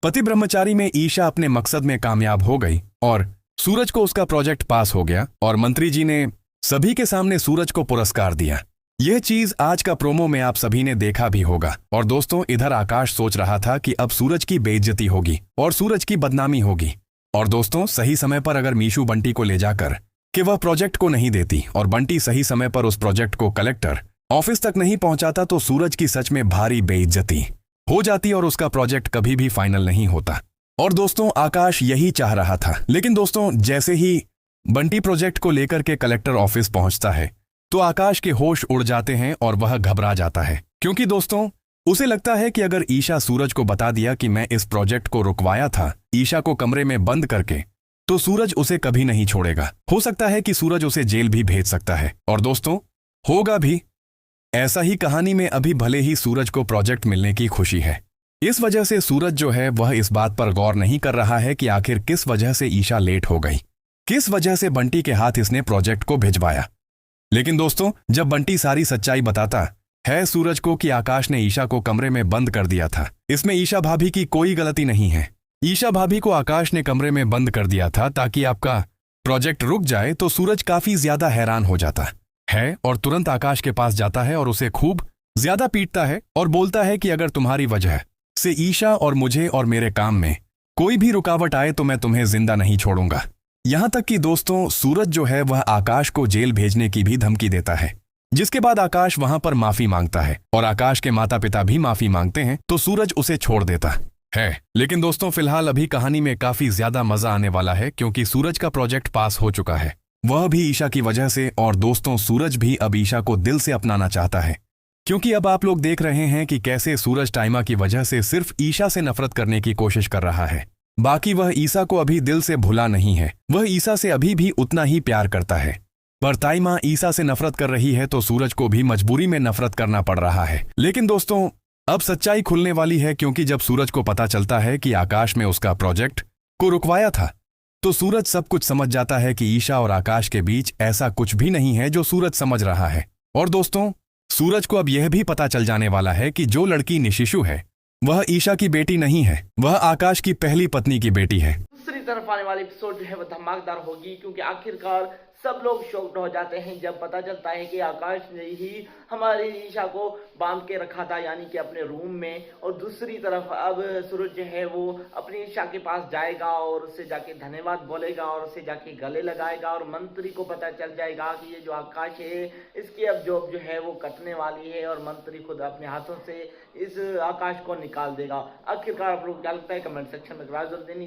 पति ब्रह्मचारी में ईशा अपने मकसद में कामयाब हो गई और सूरज को उसका प्रोजेक्ट पास हो गया और मंत्री जी ने सभी के सामने सूरज को पुरस्कार दिया। यह चीज आज का प्रोमो में आप सभी ने देखा भी होगा। और दोस्तों, इधर आकाश सोच रहा था कि अब सूरज की बेइज्जती होगी और सूरज की बदनामी होगी। और दोस्तों, सही समय पर अगर मीशू बंटी को ले जाकर कि वह प्रोजेक्ट को नहीं देती और बंटी सही समय पर उस प्रोजेक्ट को कलेक्टर ऑफिस तक नहीं पहुंचाता तो सूरज की सच में भारी बेइज्जती हो जाती और उसका प्रोजेक्ट कभी भी फाइनल नहीं होता। और दोस्तों, आकाश यही चाह रहा था। लेकिन दोस्तों, जैसे ही बंटी प्रोजेक्ट को लेकर के कलेक्टर ऑफिस पहुंचता है तो आकाश के होश उड़ जाते हैं और वह घबरा जाता है, क्योंकि दोस्तों उसे लगता है कि अगर ईशा सूरज को बता दिया कि मैं इस प्रोजेक्ट को रुकवाया था ईशा को कमरे में बंद करके, तो सूरज उसे कभी नहीं छोड़ेगा। हो सकता है कि सूरज उसे जेल भी भेज सकता है। और दोस्तों, होगा भी ऐसा ही कहानी में। अभी भले ही सूरज को प्रोजेक्ट मिलने की खुशी है, इस वजह से सूरज जो है वह इस बात पर गौर नहीं कर रहा है कि आखिर किस वजह से ईशा लेट हो गई, किस वजह से बंटी के हाथ इसने प्रोजेक्ट को भिजवाया। लेकिन दोस्तों, जब बंटी सारी सच्चाई बताता है सूरज को कि आकाश ने ईशा को कमरे में बंद कर दिया था, इसमें ईशा भाभी की कोई गलती नहीं है। ईशा भाभी को आकाश ने कमरे में बंद कर दिया था ताकि आपका प्रोजेक्ट रुक जाए। तो सूरज काफी ज्यादा हैरान हो जाता है और तुरंत आकाश के पास जाता है और उसे खूब ज्यादा पीटता है और बोलता है कि अगर तुम्हारी वजह से ईशा और मुझे और मेरे काम में कोई भी रुकावट आए तो मैं तुम्हें जिंदा नहीं छोड़ूंगा। यहां तक कि दोस्तों, सूरज जो है वह आकाश को जेल भेजने की भी धमकी देता है, जिसके बाद आकाश वहां पर माफी मांगता है और आकाश के माता पिता भी माफी मांगते हैं तो सूरज उसे छोड़ देता है। लेकिन दोस्तों, फिलहाल अभी कहानी में काफी ज्यादा मजा आने वाला है, क्योंकि सूरज का प्रोजेक्ट पास हो चुका है, वह भी ईशा की वजह से। और दोस्तों, सूरज भी अब ईशा को दिल से अपनाना चाहता है, क्योंकि अब आप लोग देख रहे हैं कि कैसे सूरज टाइमा की वजह से सिर्फ ईशा से नफरत करने की कोशिश कर रहा है। बाकी वह ईशा को अभी दिल से भुला नहीं है, वह ईशा से अभी भी उतना ही प्यार करता है। पर ताइमा ईशा से नफरत कर रही है तो सूरज को भी मजबूरी में नफरत करना पड़ रहा है। लेकिन दोस्तों, अब सच्चाई खुलने वाली है, क्योंकि जब सूरज को पता चलता है कि आकाश में उसका प्रोजेक्ट को रुकवाया था तो सूरज सब कुछ समझ जाता है कि ईशा और आकाश के बीच ऐसा कुछ भी नहीं है जो सूरज समझ रहा है। और दोस्तों, सूरज को अब यह भी पता चल जाने वाला है कि जो लड़की निशिशु है वह ईशा की बेटी नहीं है, वह आकाश की पहली पत्नी की बेटी है। दूसरी तरफ आने वाली एपिसोड जो है वो धमाकेदार होगी, क्योंकि आखिरकार सब लोग शॉक्ड हो जाते हैं जब पता चलता है कि आकाश ने ही हमारी ईशा को बांध के रखा था, यानी कि अपने रूम में। और दूसरी तरफ अब सूरज जो है वो अपनी ईशा के पास जाएगा और उससे जाके धन्यवाद बोलेगा और उससे जाके गले लगाएगा और मंत्री को पता चल जाएगा कि ये जो आकाश है इसकी अब जॉब जो है वो कटने वाली है और मंत्री खुद अपने हाथों से इस आकाश को निकाल देगा। आखिरकार आप लोग क्या लगता है, कमेंट सेक्शन में जरूर देनी।